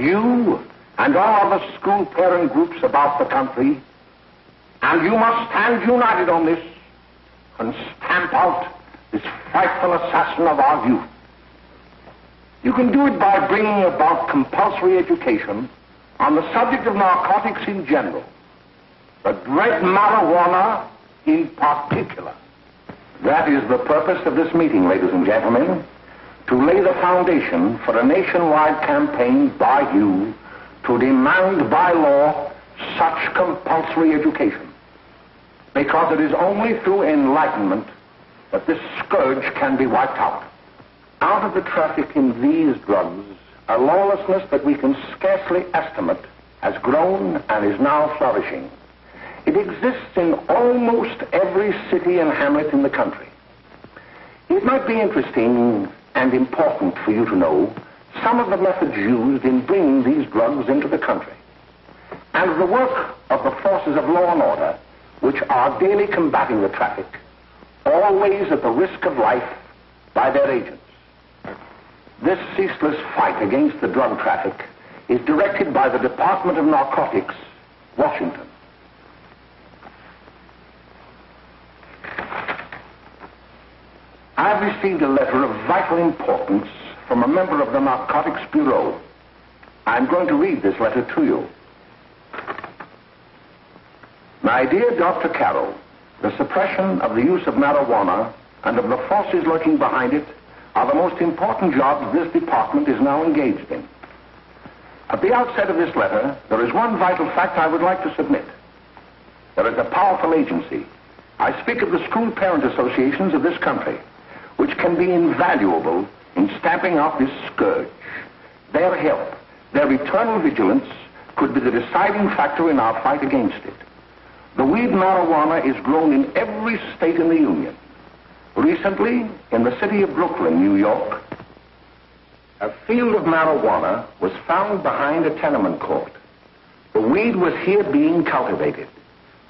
You and all other school parent groups about the country, and you must stand united on this and stamp out this frightful assassin of our youth. You can do it by bringing about compulsory education on the subject of narcotics in general, the dread marijuana in particular. That is the purpose of this meeting, ladies and gentlemen, to lay the foundation for a nationwide campaign by you to demand by law such compulsory education. Because it is only through enlightenment that this scourge can be wiped out. Out of the traffic in these drugs, a lawlessness that we can scarcely estimate has grown and is now flourishing. It exists in almost every city and hamlet in the country. It might be interesting and important for you to know some of the methods used in bringing these drugs into the country, and the work of the forces of law and order which are daily combating the traffic, always at the risk of life by their agents. This ceaseless fight against the drug traffic is directed by the Department of Narcotics, Washington. I've received a letter of vital importance from a member of the Narcotics Bureau. I'm going to read this letter to you. My dear Dr. Carroll, the suppression of the use of marijuana and of the forces lurking behind it are the most important jobs this department is now engaged in. At the outset of this letter, there is one vital fact I would like to submit. There is a powerful agency. I speak of the school parent associations of this country, which can be invaluable in stamping out this scourge. Their help, their eternal vigilance, could be the deciding factor in our fight against it. The weed marijuana is grown in every state in the Union. Recently, in the city of Brooklyn, New York, a field of marijuana was found behind a tenement court. The weed was here being cultivated,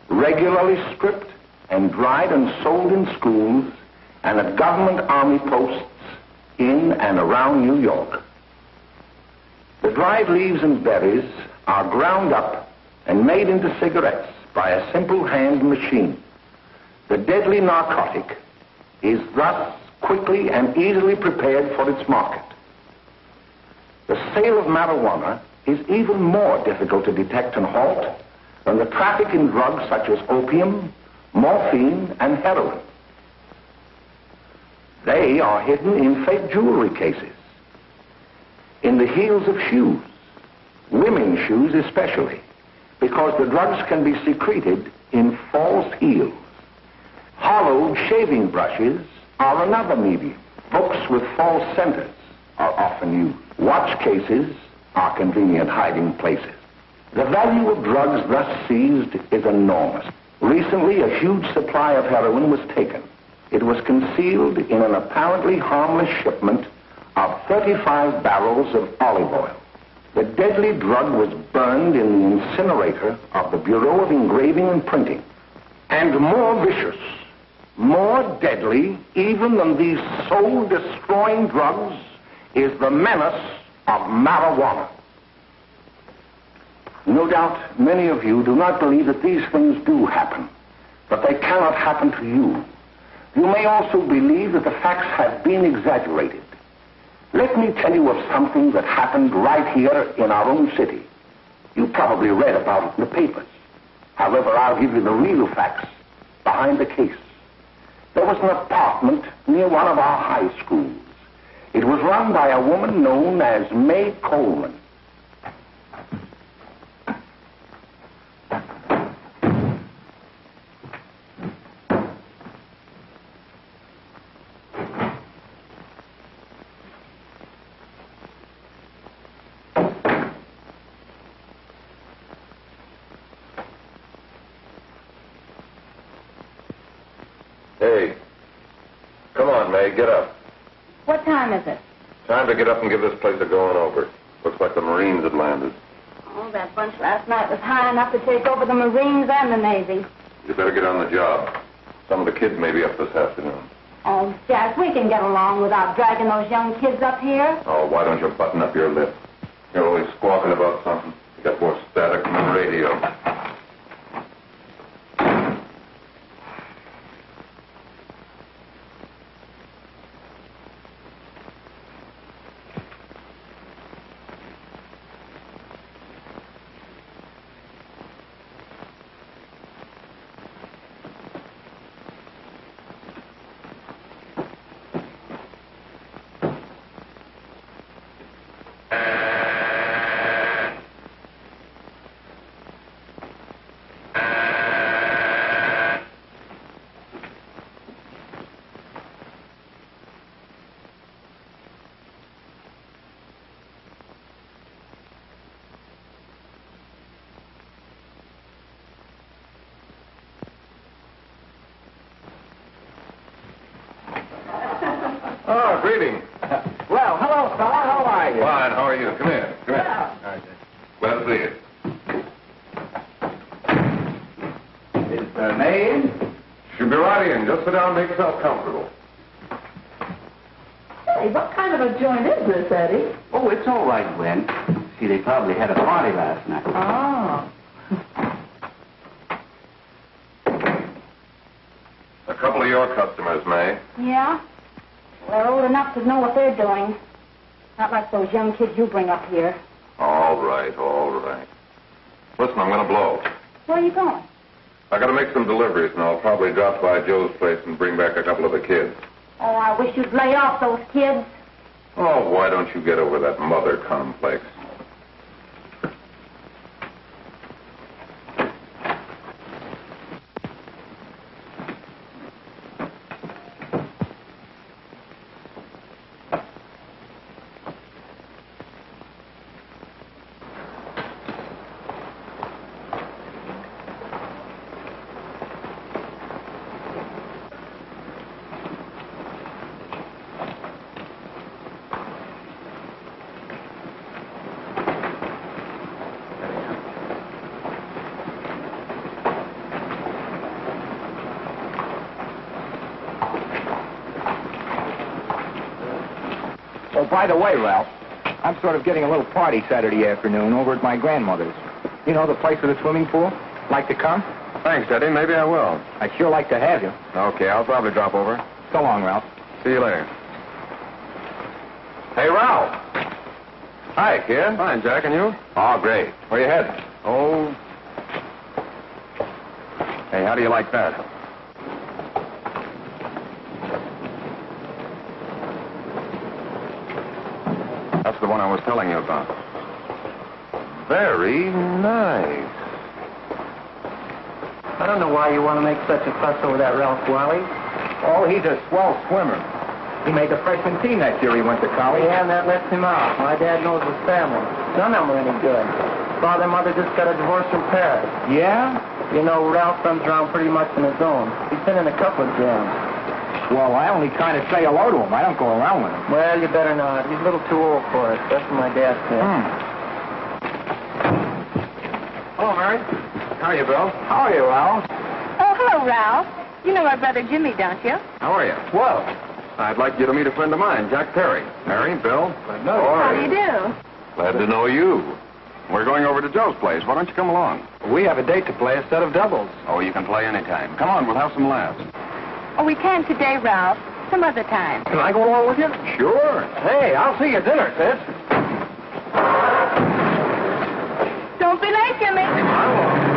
regularly stripped and dried and sold in schools and at government army posts in and around New York. The dried leaves and berries are ground up and made into cigarettes by a simple hand machine. The deadly narcotic is thus quickly and easily prepared for its market. The sale of marijuana is even more difficult to detect and halt than the traffic in drugs such as opium, morphine, and heroin. They are hidden in fake jewelry cases, in the heels of shoes, women's shoes especially, because the drugs can be secreted in false heels. Hollowed shaving brushes are another medium. Books with false centers are often used. Watch cases are convenient hiding places. The value of drugs thus seized is enormous. Recently, a huge supply of heroin was taken. It was concealed in an apparently harmless shipment of 35 barrels of olive oil. The deadly drug was burned in the incinerator of the Bureau of Engraving and Printing. And more vicious, more deadly, even than these soul-destroying drugs, is the menace of marijuana. No doubt many of you do not believe that these things do happen, but they cannot happen to you. You may also believe that the facts have been exaggerated. Let me tell you of something that happened right here in our own city. You probably read about it in the papers. However, I'll give you the real facts behind the case. There was an apartment near one of our high schools. It was run by a woman known as May Coleman. Hey, come on, May, get up. What time is it? Time to get up and give this place a going over. Looks like the Marines had landed. Oh, that bunch last night was high enough to take over the Marines and the Navy. You better get on the job. Some of the kids may be up this afternoon. Oh, Jack, we can get along without dragging those young kids up here. Oh, why don't you button up your lip? You're always squawking about something. You got more static than the radio. Oh, greetings. Well, hello, fella. How are you? Fine, how are you? Come here. Come here. Yeah. Glad to see you. Is the name? Should be right in. Just sit down and make yourself comfortable. Hey, what kind of a joint is this, Eddie? Oh, it's all right, Gwen. See, they probably had a party last night. Oh. A couple of your customers, May. Yeah? They're old enough to know what they're doing. Not like those young kids you bring up here. All right, all right. Listen, I'm going to blow. Where are you going? I got to make some deliveries, and I'll probably drop by Joe's place and bring back a couple of the kids. Oh, I wish you'd lay off those kids. Oh, why don't you get over that mother complex? Oh, by the way, Ralph, I'm sort of getting a little party Saturday afternoon over at my grandmother's. You know, the place with the swimming pool? Like to come? Thanks, Eddie. Maybe I will. I'd sure like to have you. Okay, I'll probably drop over. So long, Ralph. See you later. Hey, Ralph. Hi, kid. Fine, Jack, and you? Oh, great. Where you heading? Oh. Hey, how do you like that? That's the one I was telling you about. Very nice. I don't know why you want to make such a fuss over that Ralph Wally. Oh, he's a swell swimmer. He made the freshman team that year he went to college. Yeah, and that lets him out. My dad knows his family. None of them are any good. Father and mother just got a divorce from Paris. Yeah? You know, Ralph runs around pretty much on his own. He's been in a couple of jams. Well, I only kind of say hello to him. I don't go around with him. Well, you better not. He's a little too old for it. That's what my dad said. Hello, Mary. How are you, Bill? How are you, Ralph? Oh, hello, Ralph. You know my brother Jimmy, don't you? How are you? Well, I'd like you to meet a friend of mine, Jack Perry. Mary, Bill. no. How do you do? Glad to know you. We're going over to Joe's place. Why don't you come along? We have a date to play, a set of doubles. Oh, you can play anytime. Come on, we'll have some laughs. Oh, we can't today, Ralph. Some other time. Can I go along with you? Sure. Hey, I'll see you at dinner, sis. Don't be late, Jimmy. I won't.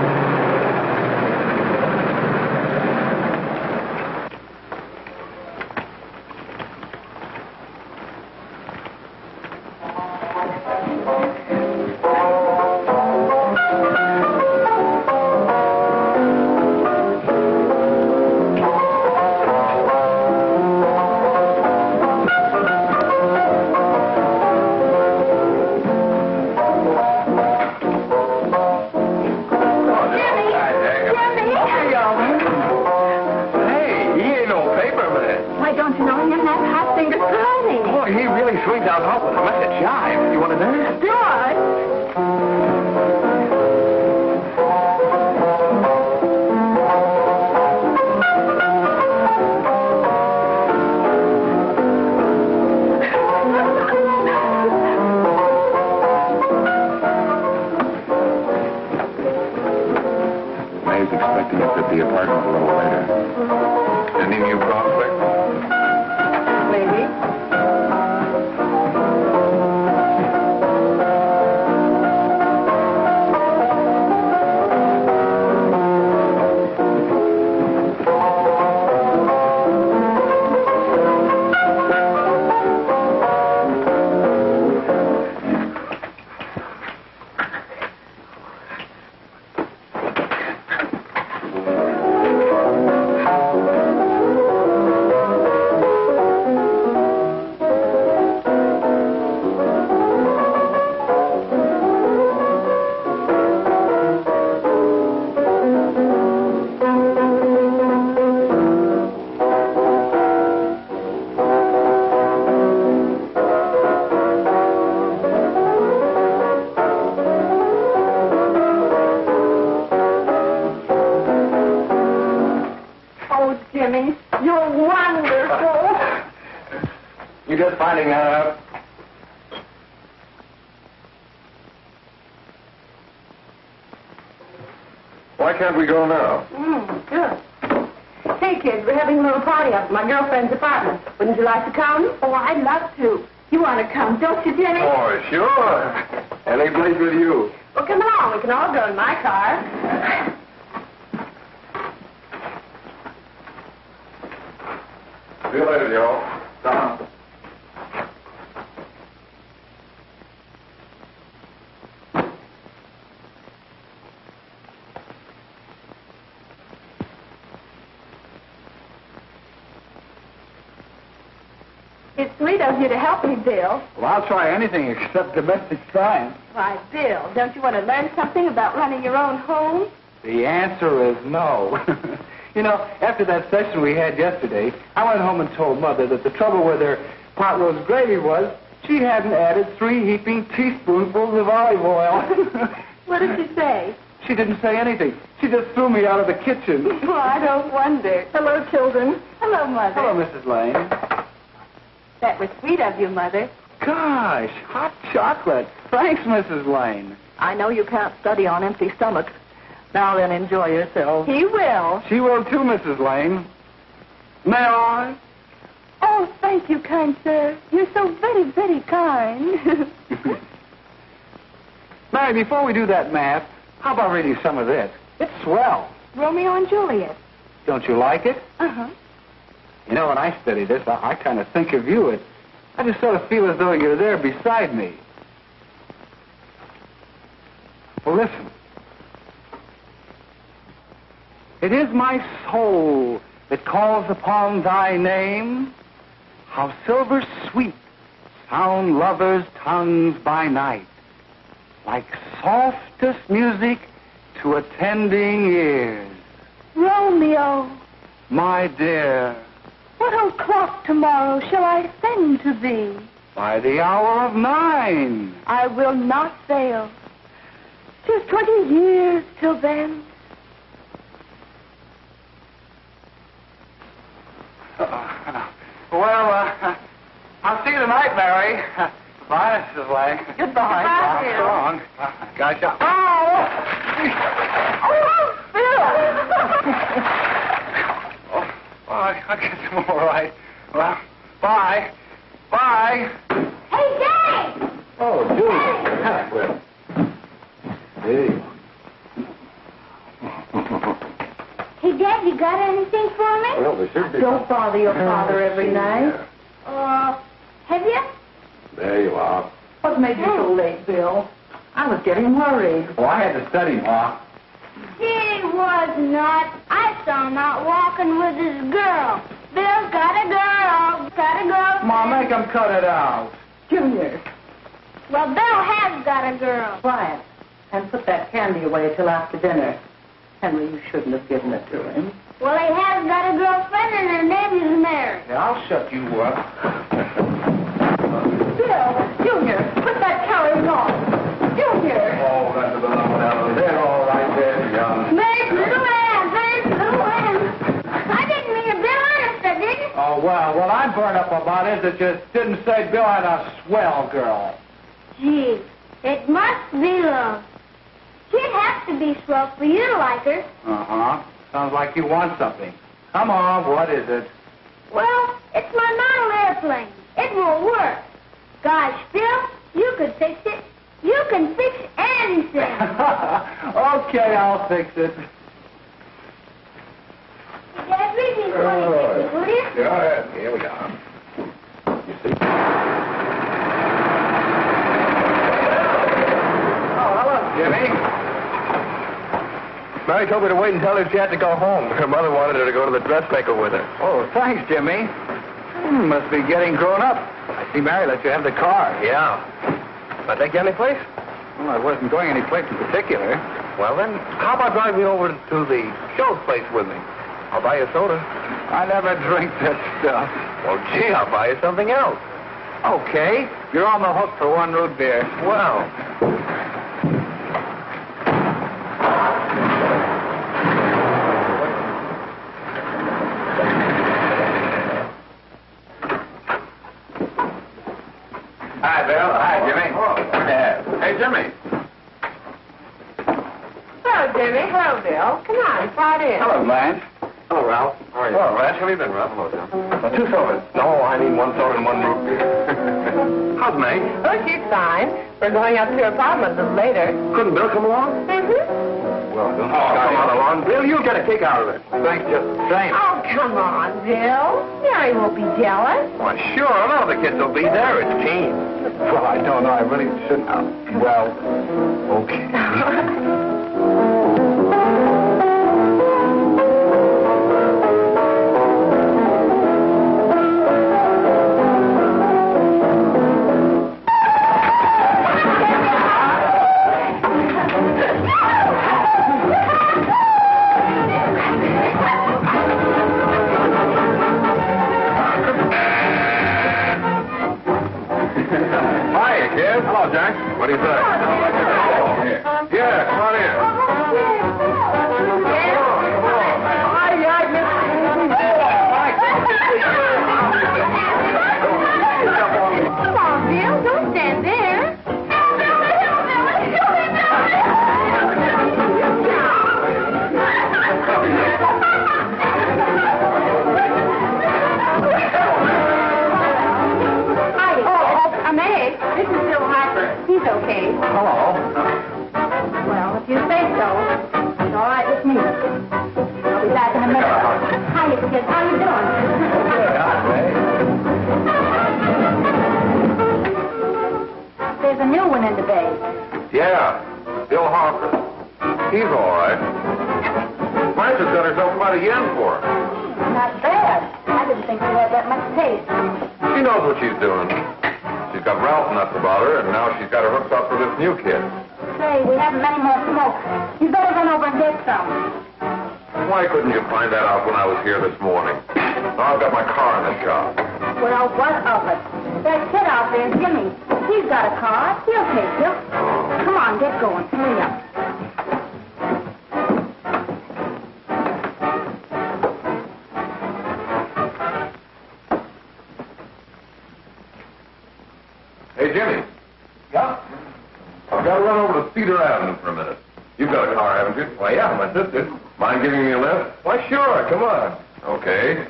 just finding that out. Why can't we go now? Good. Hey, kids, we're having a little party up at my girlfriend's apartment. Wouldn't you like to come? Oh, I'd love to. You want to come, don't you, Jenny? Oh, sure. Any place with you. Well, come along. We can all go in my car. See you later, Joe. Tom. It's sweet of you to help me, Bill. Well, I'll try anything except domestic science. Why, Bill, don't you want to learn something about running your own home? The answer is no. You know, after that session we had yesterday, I went home and told Mother that the trouble with her pot roast gravy was she hadn't added 3 heaping teaspoonfuls of olive oil. What did she say? She didn't say anything. She just threw me out of the kitchen. Well, I don't wonder. Hello, children. Hello, Mother. Hello, Mrs. Lane. That was sweet of you, Mother. Gosh, hot chocolate. Thanks, Mrs. Lane. I know you can't study on empty stomachs. Now then, enjoy yourself. He will. She will too, Mrs. Lane. May I? Oh, thank you, kind sir. You're so very, very kind. Mary, before we do that math, how about reading some of this? It's swell. Romeo and Juliet. Don't you like it? Uh-huh. You know, when I study this, I kind of think of you. I just sort of feel as though you're there beside me. Well, listen. It is my soul that calls upon thy name. How silver sweet sound lovers' tongues by night, like softest music to attending ears. Romeo, My dear, what o'clock tomorrow shall I send to thee? by the hour of 9. I will not fail. 'Tis 20 years till then. I'll see you tonight, Mary. Bye, Mrs. Lane. Goodbye. Goodbye, Bill. So long. Gotcha. Oh! Oh, I guess I'm all right. Well, bye. Bye. Hey, Daddy! Oh, Julie. Hey. Hey, Dad, you got anything for me? Well, there should be. Don't bother your father every night. Have you? There you are. What made you so late, Bill? I was getting worried. Well, I had to study, Ma. He was not. I saw him out walking with his girl. Bill's got a girl. Got a girl. Ma, make him cut it out. Junior, Well, Bill has got a girl. quiet. And put that candy away till after dinner. Henry, you shouldn't have given it to him. Well, he has got a girlfriend and her name is Mary. Yeah, I'll shut you up. Bill, Junior, put that carriage on. Junior. Oh, that's a little one. They're all right there, young. Mary's little man. Mary's little man. I didn't mean to Bill honest, I didn't. Oh, well, what I'm burned up about is that you didn't say Bill had a swell girl. Gee, it must be love. She'd have to be swell for you to like her. Uh-huh. Sounds like you want something. Come on, what is it? Well, it's my model airplane. It won't work. Gosh, Bill, you could fix it. You can fix anything. Okay, I'll fix it. Dad, read me 26, will you? Yeah, here we are. You see? Oh, hello, Jimmy. Mary told me to wait and tell her she had to go home. Her mother wanted her to go to the dressmaker with her. Oh, thanks, Jimmy. Must be getting grown up. I see Mary let you have the car. Yeah. I take you any place? Well, I wasn't going any place in particular. Well, then, how about driving me over to the show place with me? I'll buy you a soda. I never drink that stuff. Well, gee, I'll buy you something else. Okay, you're on the hook for 1 root beer. Well. Hi, Bill. Hi, Jimmy. Good to have. Hey, Jimmy. Hello, Jimmy. Hello, Bill. Come on, slide in. Hello, Blanche. Hello, Ralph. How are you? Hello, Blanche. How have you been, Ralph? Hello, John. 2 sodas. No, I need 1 soda and 1 root beer. How's May? Oh, she's fine. We're going up to her apartment a little later. Couldn't Bill come along? Well, don't come on along. Bill, you'll get a kick out of it. Thanks just the same. Oh, come on, Bill. Mary won't be jealous. Why, sure. None of the kids will be there. It's team. Well, I don't know. I really shouldn't. Well, okay. Hello, Jack. What do you say? Yeah, come on in. Come on, Bill. Don't stand there. This is Bill Harper. He's okay. Hello. Well, if you say so, it's all right with me. I'll be back in a minute. Hi, kids. How you doing? There's a new one in the bay. Yeah, Bill Harper. He's all right. Blanche has got herself quite a yen for her. Not bad. I didn't think she had that much taste. She knows what she's doing. She's got Ralph nuts about her, and now she's got her hooked up for this new kid. Say, we haven't many more smokes. You better run over and get some. Why couldn't you find that out when I was here this morning? Now I've got my car in the shop. Well, what of it? That kid out there, Jimmy, he's got a car. He'll take you. Come on, get going. Hurry up. Hey, Jimmy. Yeah? I've got to run over to Cedar Avenue for a minute. You've got a car, haven't you? Why, yeah, my sister. Mind giving me a lift? Why, sure. Come on. Okay.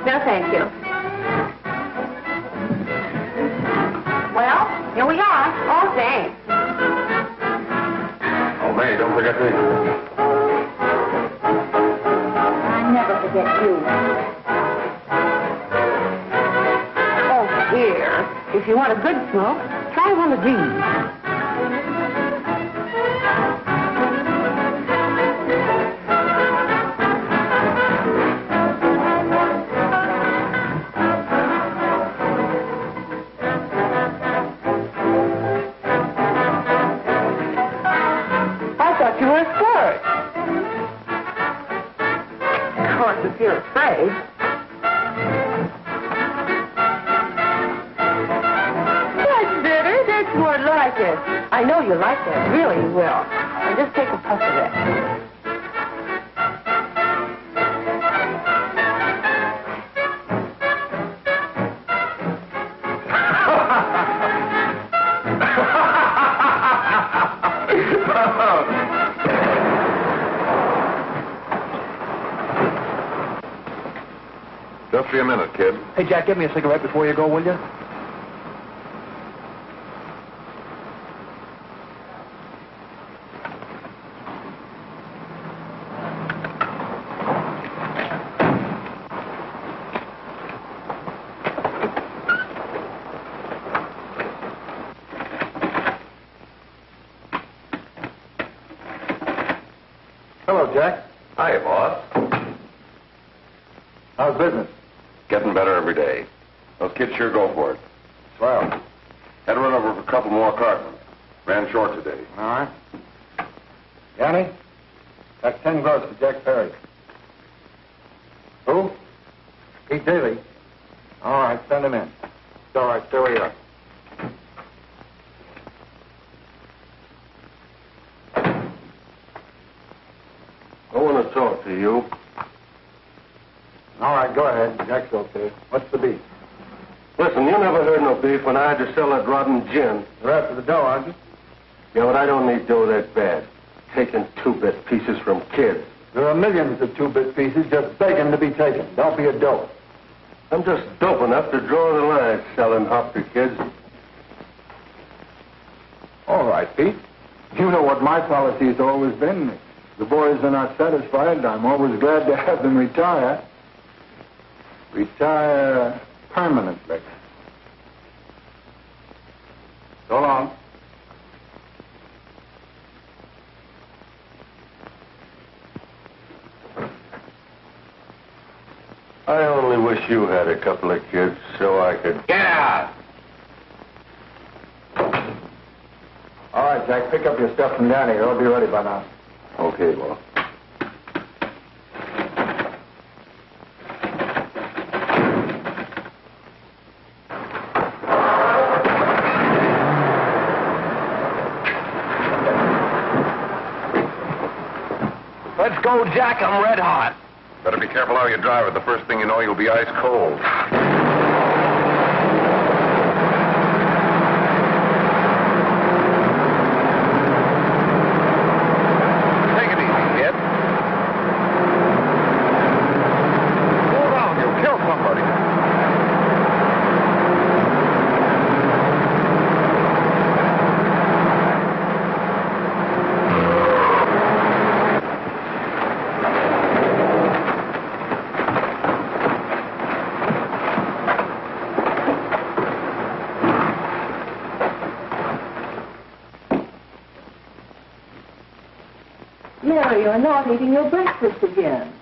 No, thank you. Well, here we are. Oh, thanks. Oh, May, don't forget me. I never forget you. Oh, here. If you want a good smoke, try one of these. You were scared. Of course, if you're afraid. That's bitter. That's more like it. I know you like that. Really, you will. Now just take a puff of it. Just be a minute, kid. Hey, Jack, give me a cigarette before you go, will you? Hello, Jack. Hi, boss. How's business? Getting better every day. Those kids sure go for it. Swell. Had to run over for a couple more cartons. Ran short today. All right. Yanni, that's 10 gross for Jack Perry. Who? Pete Daly. All right, send him in. All right, there we are. I want to talk to you. All right, go ahead. Jack's okay. What's the beef? Listen, you never heard no beef when I had to sell that rotten gin. You're after the dough, aren't you? Yeah, but I don't need dough that bad. Taking two-bit pieces from kids. There are millions of two-bit pieces just begging to be taken. Don't be a dope. I'm just dope enough to draw the line selling hop to kids. All right, Pete. You know what my policy has always been. If the boys are not satisfied, I'm always glad to have them retire. Retire permanently. So long. I only wish you had a couple of kids so I could... Get out! All right, Jack, pick up your stuff from down here. I'll be ready by now. Okay, well. Let's go, Jack. I'm red hot. Better be careful how you drive it. The first thing you know, you'll be ice cold. Take it easy, kid. Slow down, you'll kill somebody. Mary, you're not eating your breakfast again.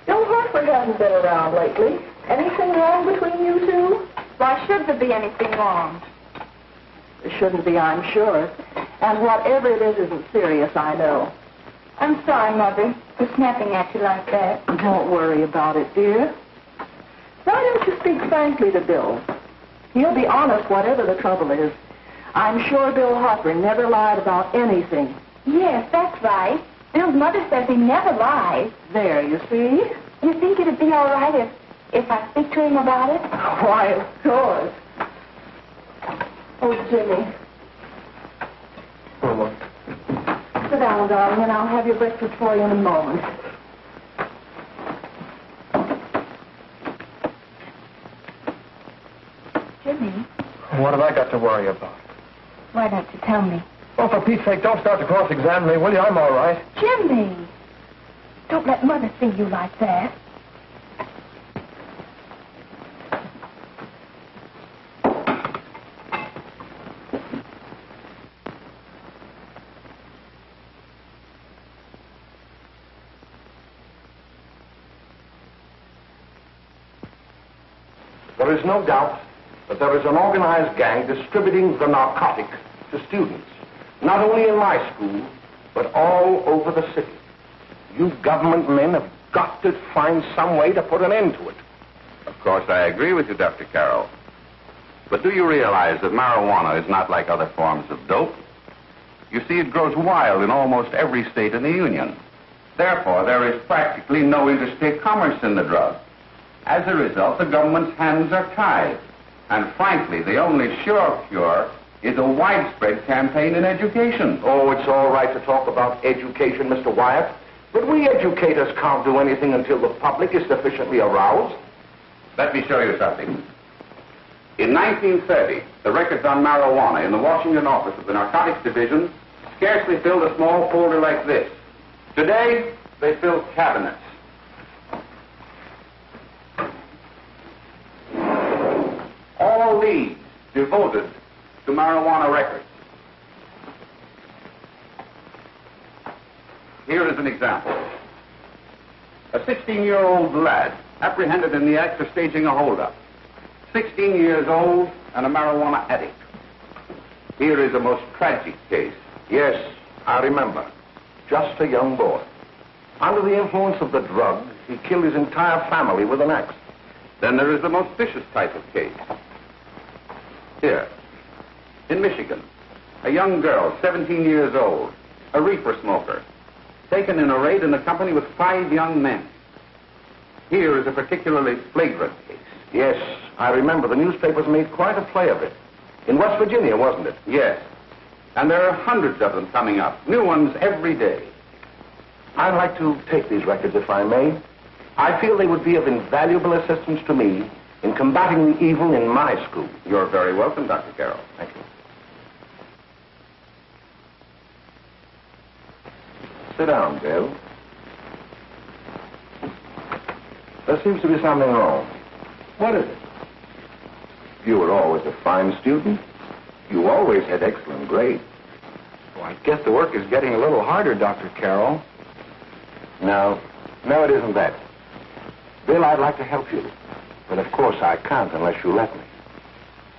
Bill Harper hasn't been around lately. Anything wrong between you two? Why should there be anything wrong? There shouldn't be, I'm sure. And whatever it is isn't serious, I know. I'm sorry, Mother, for snapping at you like that. Don't worry about it, dear. Why don't you speak frankly to Bill? He'll be honest whatever the trouble is. I'm sure Bill Harper never lied about anything. Yes, that's right. Bill's mother says he never lies. There, you see? You think it'd be all right if I speak to him about it? Why, of course. Oh, Jimmy. Sit down, darling, and I'll have your breakfast for you in a moment. Jimmy, What have I got to worry about? why don't you tell me? Oh, for Pete's sake, don't start to cross-examine me, will you? I'm all right. Jimmy! Don't let Mother see you like that. There is no doubt that there is an organized gang distributing the narcotics to students, not only in my school, but all over the city. You government men have got to find some way to put an end to it. Of course, I agree with you, Dr. Carroll. But do you realize that marijuana is not like other forms of dope? You see, it grows wild in almost every state in the Union. Therefore, there is practically no interstate commerce in the drug. As a result, the government's hands are tied. And frankly, the only sure cure is a widespread campaign in education. Oh, it's all right to talk about education, Mr. Wyatt, but we educators can't do anything until the public is sufficiently aroused. Let me show you something. In 1930, the records on marijuana in the Washington office of the Narcotics Division scarcely filled a small folder like this. Today, they fill cabinets. All these devoted to marijuana records. Here is an example. A 16-year-old lad apprehended in the act of staging a holdup. 16 years old and a marijuana addict. Here is a most tragic case. Yes, I remember. Just a young boy. Under the influence of the drug, he killed his entire family with an axe. Then there is the most vicious type of case. Here, in Michigan, a young girl, 17 years old, a reefer smoker, taken in a raid in the company with 5 young men. Here is a particularly flagrant case. Yes, I remember the newspapers made quite a play of it. In West Virginia, wasn't it? Yes. And there are hundreds of them coming up, new ones every day. I'd like to take these records, if I may. I feel they would be of invaluable assistance to me in combating the evil in my school. You're very welcome, Dr. Carroll. Thank you. Sit down, Bill. There seems to be something wrong. What is it? You were always a fine student. You always had excellent grades. Well, I guess the work is getting a little harder, Dr. Carroll. No, it isn't that. Bill, I'd like to help you. But of course I can't unless you let me.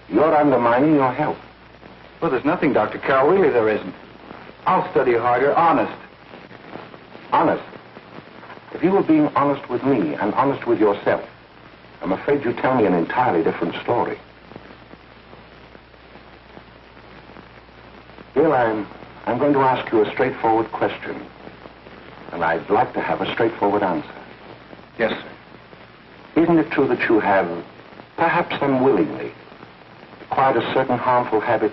You're undermining your health. Well, there's nothing, Dr. Carroll. Really, there isn't. I'll study harder, honest. Honest? If you were being honest with me and honest with yourself, I'm afraid you'd tell me an entirely different story. Bill, I'm going to ask you a straightforward question. And I'd like to have a straightforward answer. Yes, sir. Isn't it true that you have, perhaps unwillingly, acquired a certain harmful habit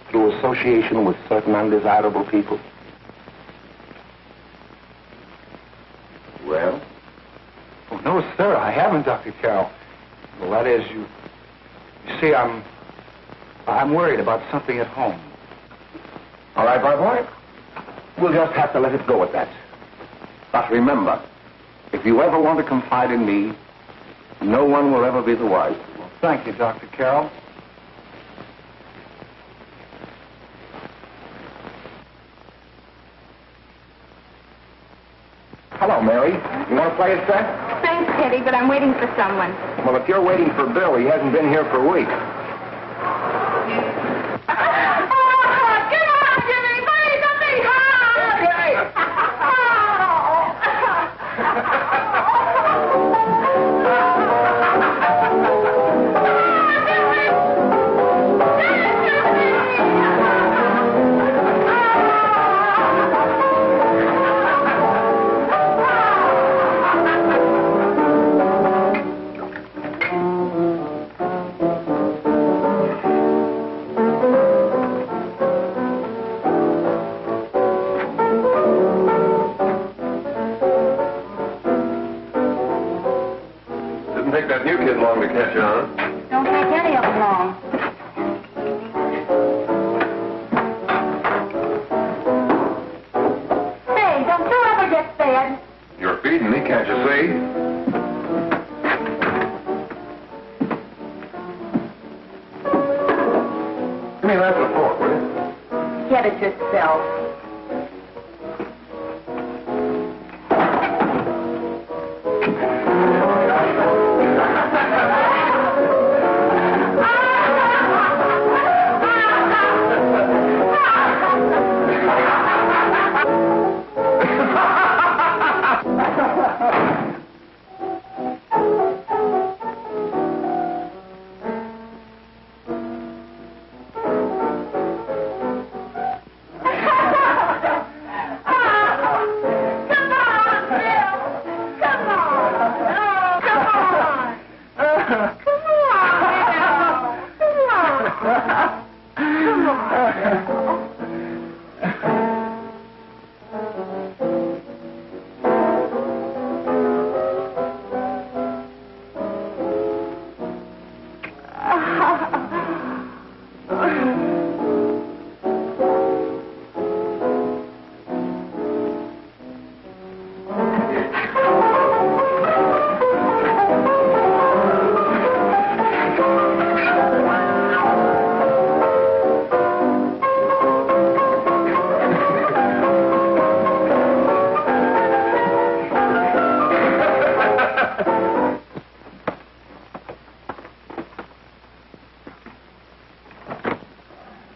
through association with certain undesirable people? Well? Oh, no, sir, I haven't, Dr. Carroll. Well, that is, you see, I'm worried about something at home. All right, my boy. We'll just have to let it go at that. But remember, if you ever want to confide in me, no one will ever be the wiser. Well, thank you, Dr. Carroll. Hello, Mary. You want to play a set? Thanks, Teddy, but I'm waiting for someone. Well, if you're waiting for Bill, he hasn't been here for weeks. Catch on. Don't take any of them long. Say, don't you ever get fed? You're feeding me, can't you see? Give me that with a fork, will you? Get it yourself.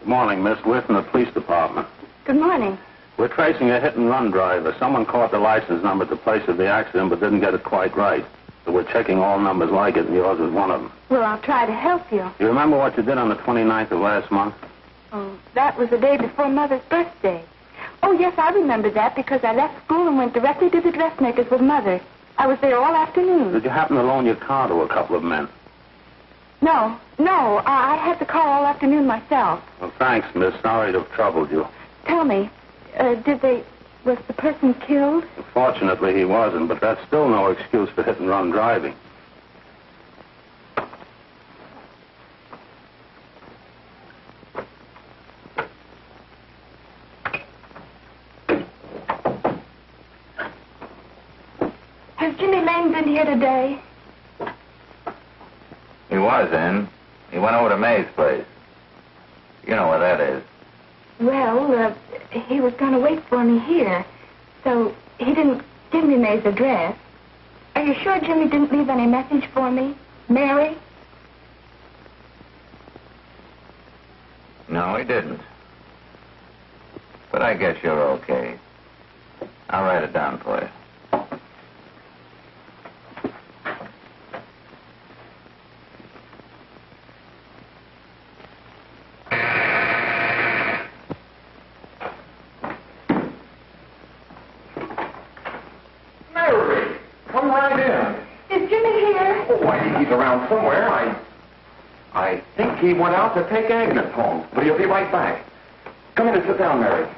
Morning, Miss Whitten, the police department. Good morning. We're tracing a hit-and-run driver. Someone caught the license number at the place of the accident but didn't get it quite right. So we're checking all numbers like it, and yours is one of them. Well, I'll try to help you. You remember what you did on the 29th of last month? Oh, that was the day before Mother's birthday. Oh, yes, I remember that because I left school and went directly to the dressmaker's with Mother. I was there all afternoon. Did you happen to loan your car to a couple of men? No. I had the car all afternoon myself. Well, thanks, miss. Sorry to have troubled you. Tell me, was the person killed? Fortunately, he wasn't, but that's still no excuse for hit-and-run driving. Has Jimmy Lane been here today? He was in. He went over to May's place. You know where that is. Well, he was going to wait for me here, so he didn't give me May's address. Are you sure Jimmy didn't leave any message for me? Mary? No, he didn't. But I guess you're okay. I'll write it down for you. He's around somewhere. I think he went out to take Agnes home, but he'll be right back. Come in and sit down, Mary.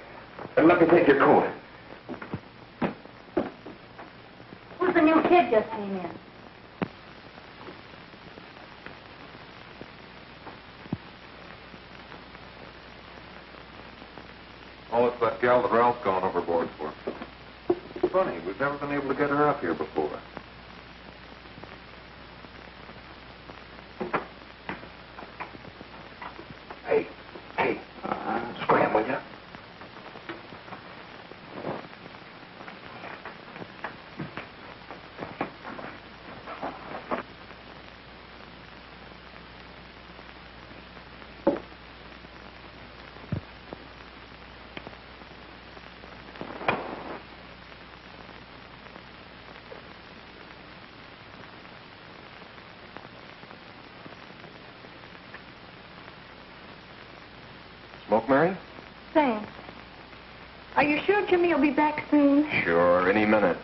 And let me take your coat. Who's the new kid just came in? Oh, it's that gal that Ralph's gone overboard for. Funny, we've never been able to get her up here before. Scram, will you? Smoke, Mary? Thanks. Are you sure Jimmy will be back soon? Sure, any minute.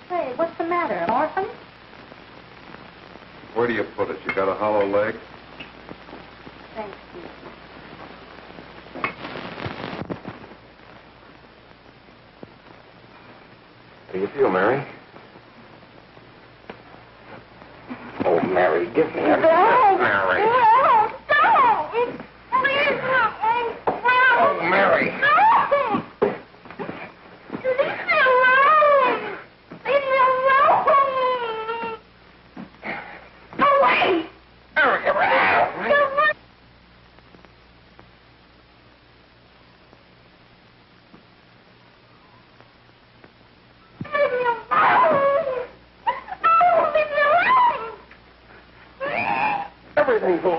Hey, what's the matter? An orphan? Where do you put it? You got a hollow leg? Thanks, Steve. How do you feel, Mary? Oh, Mary, give me a... Don't! Mary. No, don't! Please, no! Oh, Mary. No! Leave me alone! Leave me alone! Go away! Mary, get out. Go away! Leave me alone! Oh, leave me alone! Everything's all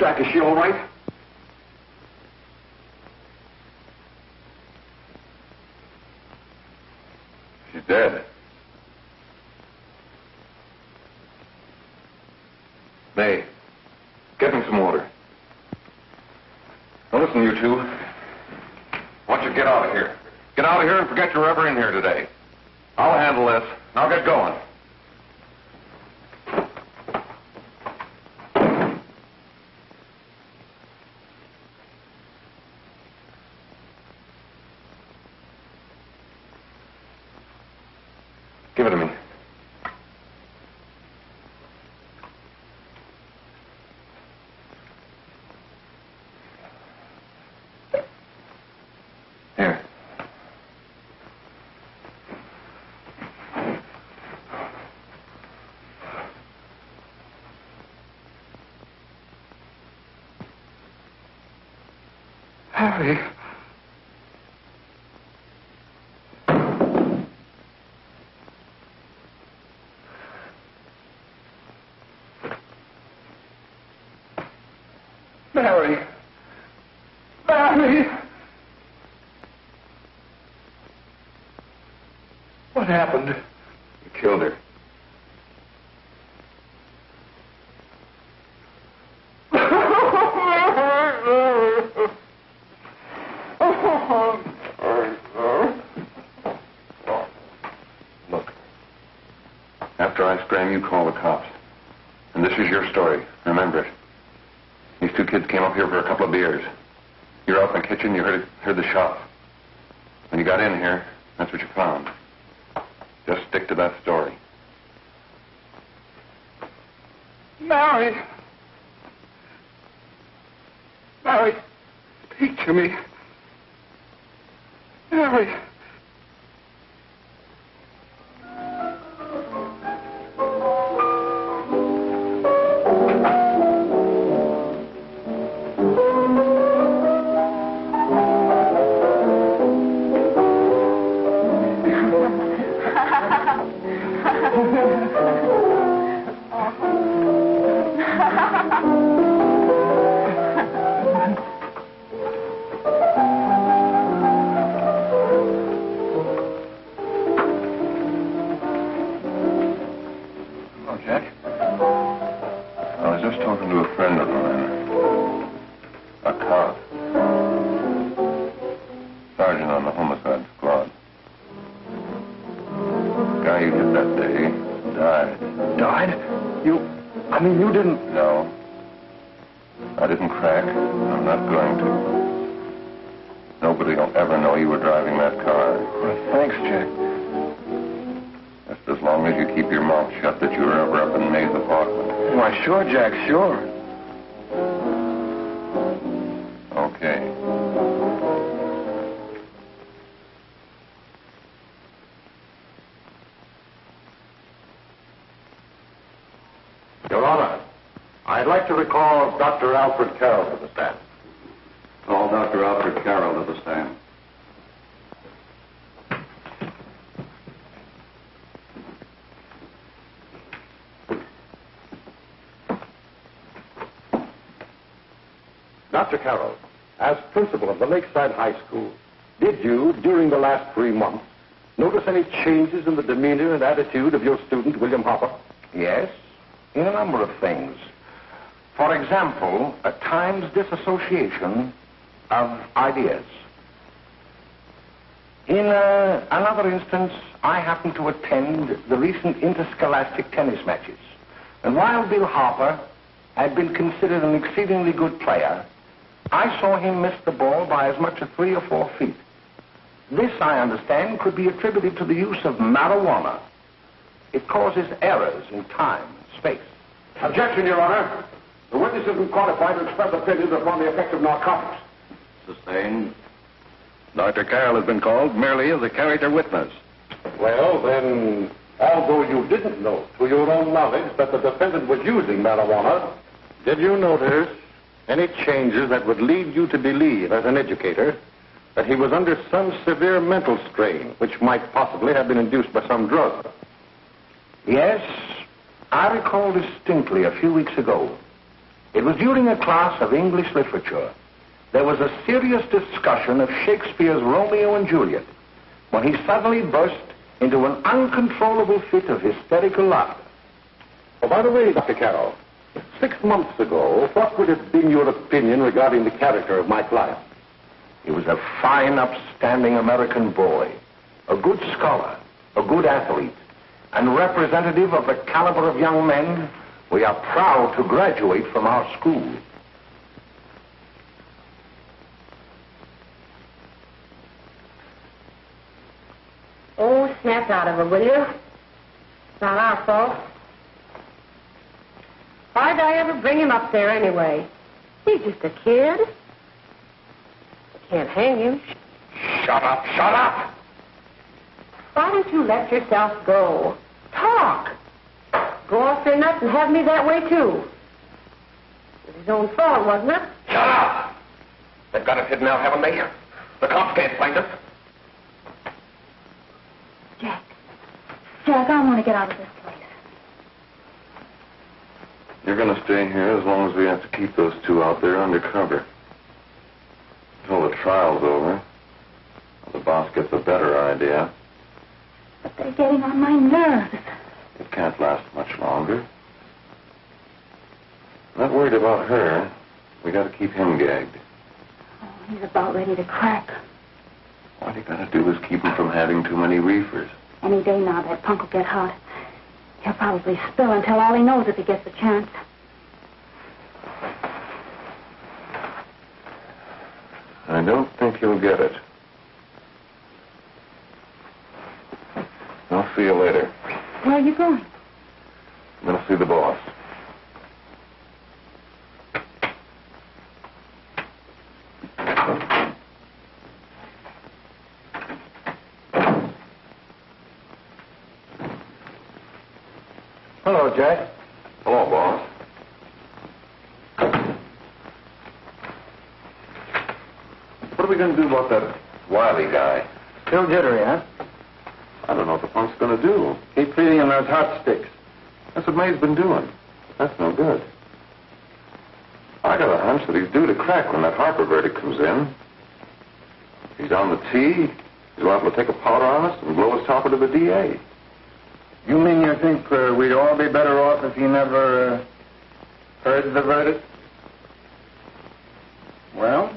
Jack, is she all right? She's dead. May, get me some water. Now listen, you two. I want you to get out of here. Get out of here and forget you're ever in here today. I'll handle this. I'll get going. Give it to me. Here. Harry. Mary. Mary. What happened? You killed her. Look. After I scram, you call the cops. And this is your story. Remember it. These two kids came up here for a couple of beers. You were out in the kitchen, you heard the shot. When you got in here, that's what you found. Just stick to that story. Mary. Mary, speak to me. Mary. Sure, Jack, sure. Okay. Your Honor, I'd like to recall Dr. Alfred Carroll to the stand. Call Dr. Alfred Carroll to the stand. Dr. Carroll, as principal of the Lakeside High School, did you, during the last 3 months, notice any changes in the demeanor and attitude of your student, William Hopper? Yes, in a number of things. For example, at times disassociation of ideas. In another instance, I happened to attend the recent interscholastic tennis matches. And while Bill Harper had been considered an exceedingly good player, I saw him miss the ball by as much as 3 or 4 feet. This, I understand, could be attributed to the use of marijuana. It causes errors in time and space. Objection, Your Honor. The witness isn't qualified to express opinions upon the effect of narcotics. Sustained. Dr. Carroll has been called merely as a character witness. Well, then, although you didn't know to your own knowledge that the defendant was using marijuana, did you notice any changes that would lead you to believe, as an educator, that he was under some severe mental strain, which might possibly have been induced by some drug? Yes, I recall distinctly a few weeks ago It was during a class of English literature. There was a serious discussion of Shakespeare's Romeo and Juliet when he suddenly burst into an uncontrollable fit of hysterical laughter. Oh, by the way, Dr. Carroll, 6 months ago, what would have been your opinion regarding the character of my client? He was a fine, upstanding American boy, a good scholar, a good athlete, and representative of the caliber of young men we are proud to graduate from our school. Oh, snap out of it, will you? It's not our fault. Why'd I ever bring him up there anyway? He's just a kid. I can't hang him. Shut up, shut up! Why don't you let yourself go? Talk. Go off your nuts and have me that way, too. It was his own fault, wasn't it? Shut up! They've got us hidden out, haven't they? The cops can't find us. Jack, I want to get out of this place. You're going to stay here as long as we have to keep those two out there undercover. Until the trial's over. The boss gets a better idea. But they're getting on my nerves. It can't last much longer. Not worried about her. We got to keep him gagged. Oh, he's about ready to crack. All you got to do is keep him from having too many reefers. Any day now, that punk will get hot. He'll probably spill and tell all he knows if he gets the chance. I don't think he'll get it. I'll see you later. Where are you going? I'm going to see the boss. Hello, Jack. Hello, boss. What are we going to do about that Wiley guy? Still jittery, huh? I don't know what the punk's going to do. Keep feeding him those hot sticks. That's what May's been doing. That's no good. I got a hunch that he's due to crack when that Harper verdict comes in. He's on the tee. He's liable to take a powder on us and blow his topper to the DA. You mean you think we'd all be better off if he never heard the verdict? Well,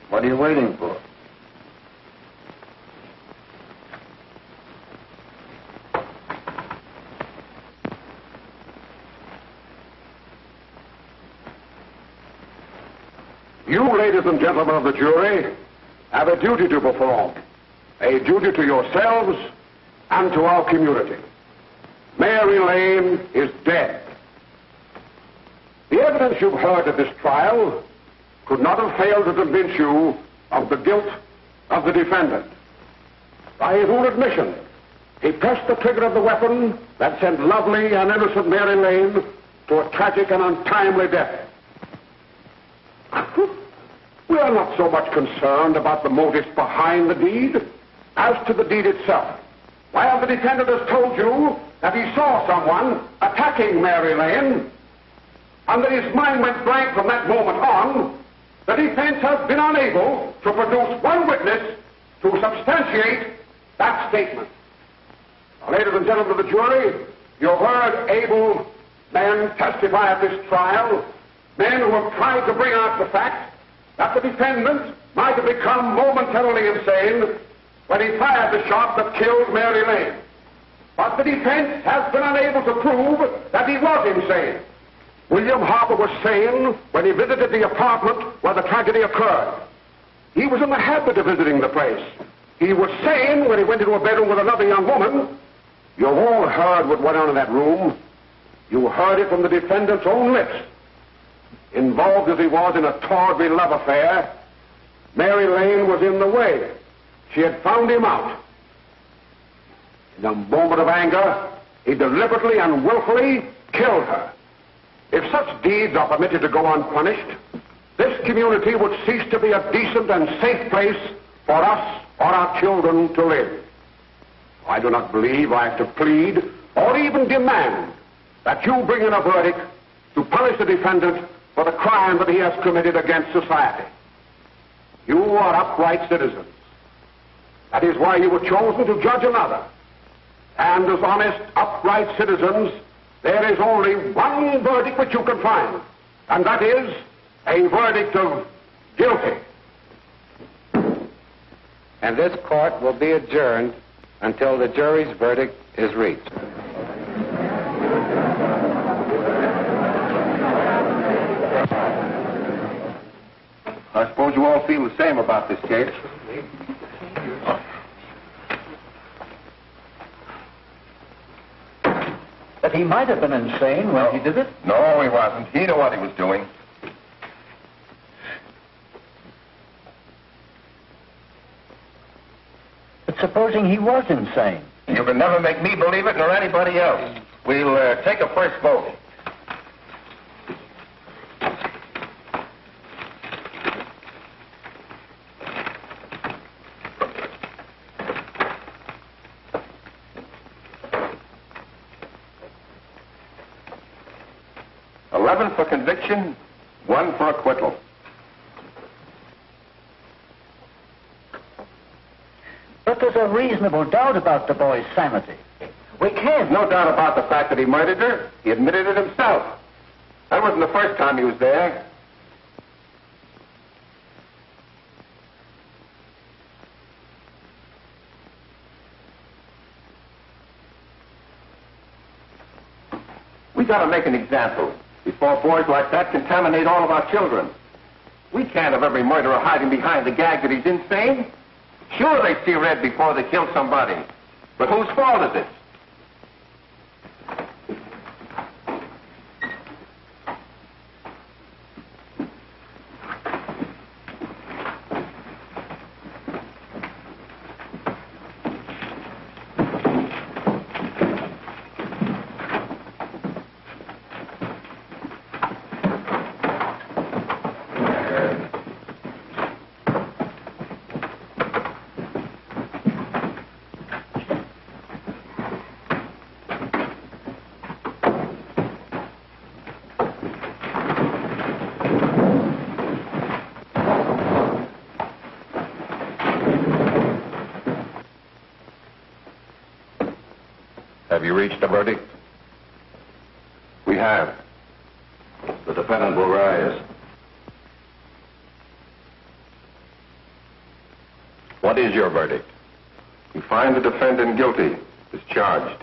what are you waiting for? You, ladies and gentlemen of the jury, have a duty to perform. A duty to yourselves and to our community. Mary Lane is dead. The evidence you've heard at this trial could not have failed to convince you of the guilt of the defendant. By his own admission, he pressed the trigger of the weapon that sent lovely and innocent Mary Lane to a tragic and untimely death. We are not so much concerned about the motives behind the deed as to the deed itself. While the defendant has told you that he saw someone attacking Mary Lane, and that his mind went blank from that moment on, the defense has been unable to produce one witness to substantiate that statement. Now, ladies and gentlemen of the jury, you've heard able men testify at this trial, men who have tried to bring out the fact that the defendant might have become momentarily insane when he fired the shot that killed Mary Lane. But the defense has been unable to prove that he was insane. William Harper was sane when he visited the apartment where the tragedy occurred. He was in the habit of visiting the place. He was sane when he went into a bedroom with another young woman. You've all heard what went on in that room. You heard it from the defendant's own lips. Involved as he was in a tawdry love affair, Mary Lane was in the way. She had found him out. In a moment of anger, he deliberately and willfully killed her. If such deeds are permitted to go unpunished, this community would cease to be a decent and safe place for us or our children to live. I do not believe I have to plead or even demand that you bring in a verdict to punish the defendant for the crime that he has committed against society. You are upright citizens. That is why you were chosen to judge another. And as honest, upright citizens, there is only one verdict which you can find, and that is a verdict of guilty. And this court will be adjourned until the jury's verdict is reached. I suppose you all feel the same about this case. But he might have been insane when he did it. No, he wasn't. He knew what he was doing. But supposing he was insane? You can never make me believe it, nor anybody else. We'll take a first vote. For conviction, 1 for acquittal. But there's a reasonable doubt about the boy's sanity. We can't. No doubt about the fact that he murdered her. He admitted it himself. That wasn't the first time he was there. We got to make an example before boys like that contaminate all of our children. We can't have every murderer hiding behind the gag that he's insane. Sure, they see red before they kill somebody. But whose fault is it? Have you reached a verdict? We have. The defendant will rise. What is your verdict? We find the defendant guilty, as charged.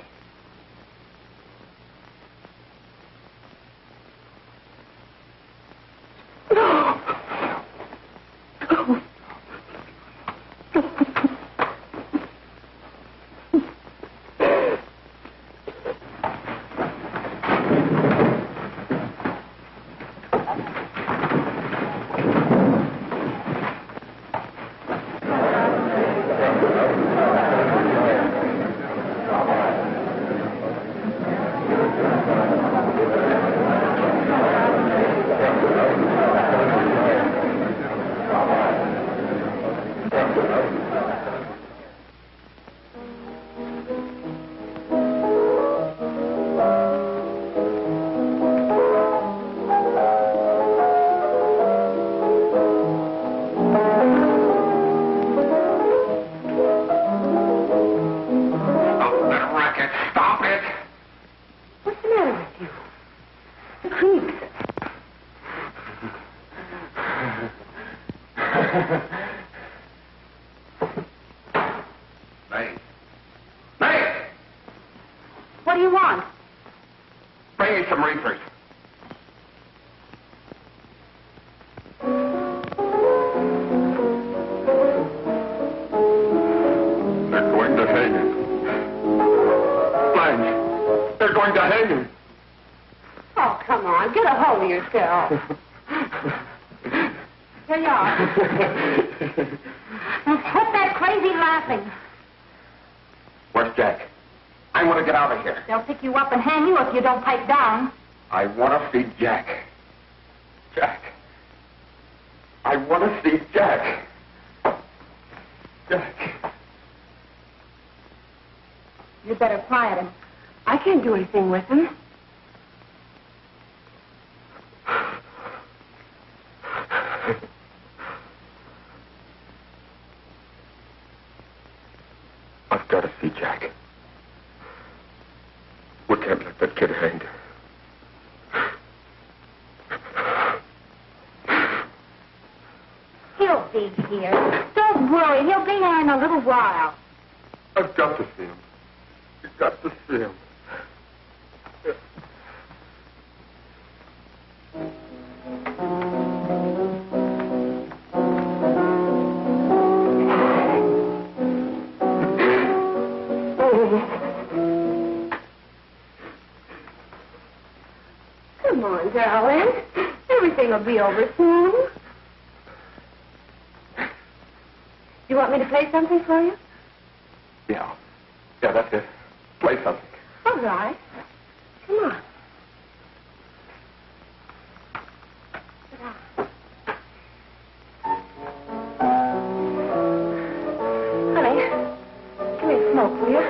What do you want? Bring me some reefers. They're going to hang him. Blanche, they're going to hang him. Oh, come on. Get a hold of yourself. Here you are. Now, quit that crazy laughing. Where's Jack? I want to get out of here. They'll pick you up and hang you if you don't pipe down. I want to see Jack. Jack. I want to see Jack. Jack. You'd better quiet him. I can't do anything with him. I've got to see Jack. We can't let that kid hang. He'll be here. Don't worry. He'll be here in a little while. I've got to see him. You've got to see him. Come on, darling. Everything will be over soon. You want me to play something for you? Yeah, that's it. Play something. All right. Come on. Sit down. Honey, give me a smoke, will you?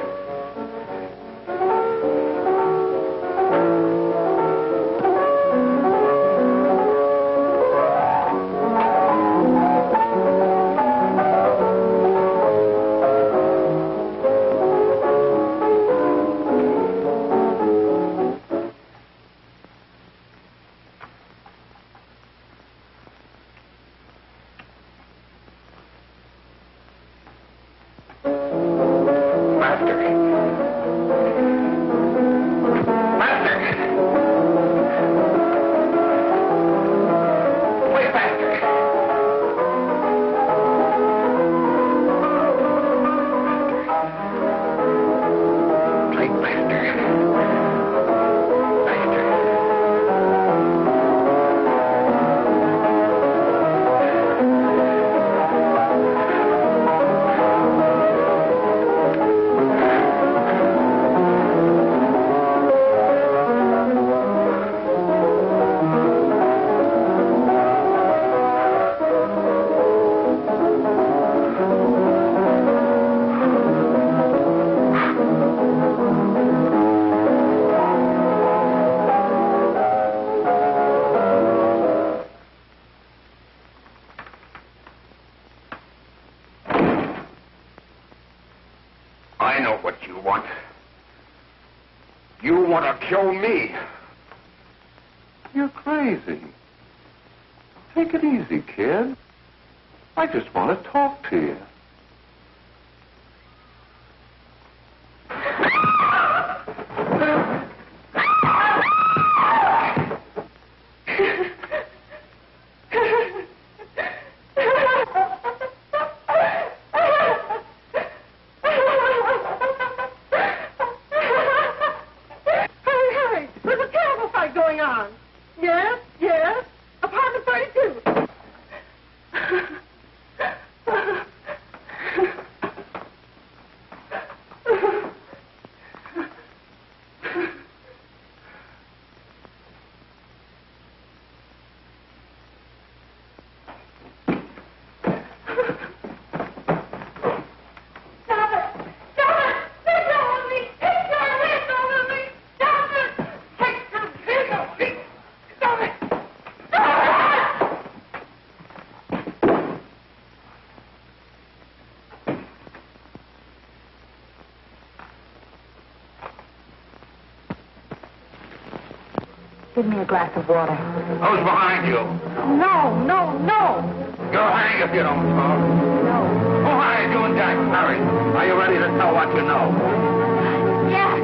I know what you want. You want to kill me. You're crazy. Take it easy, kid. I just want to talk to you. Give me a glass of water. Who's behind you? No, no, no. You'll hang if you don't talk. No. Who hired you and Jack? Hurry. Are you ready to tell what you know? Yes.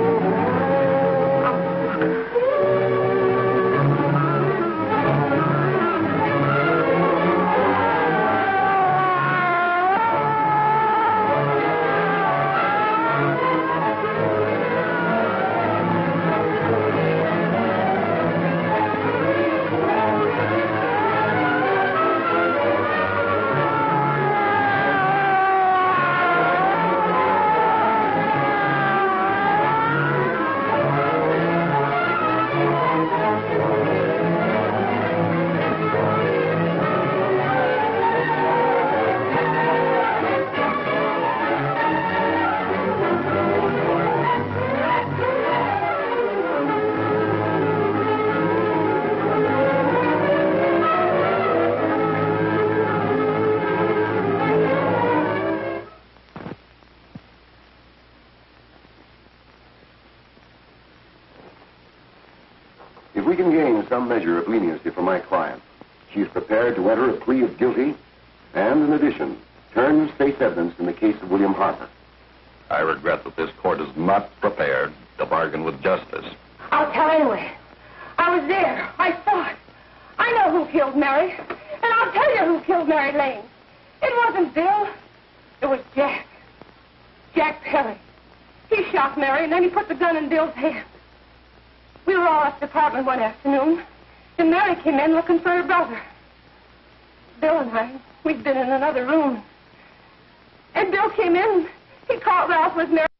some measure of leniency for my client. She is prepared to enter a plea of guilty and, in addition, turn the state's evidence in the case of William Harper. I regret that this court is not prepared to bargain with justice. I'll tell anyway. I was there. I saw it. I know who killed Mary. And I'll tell you who killed Mary Lane. It wasn't Bill. It was Jack. Jack Perry. He shot Mary, and then he put the gun in Bill's hand. We were all at the apartment one afternoon, and Mary came in looking for her brother. Bill and I, we'd been in another room. And Bill came in. He caught Ralph with Mary.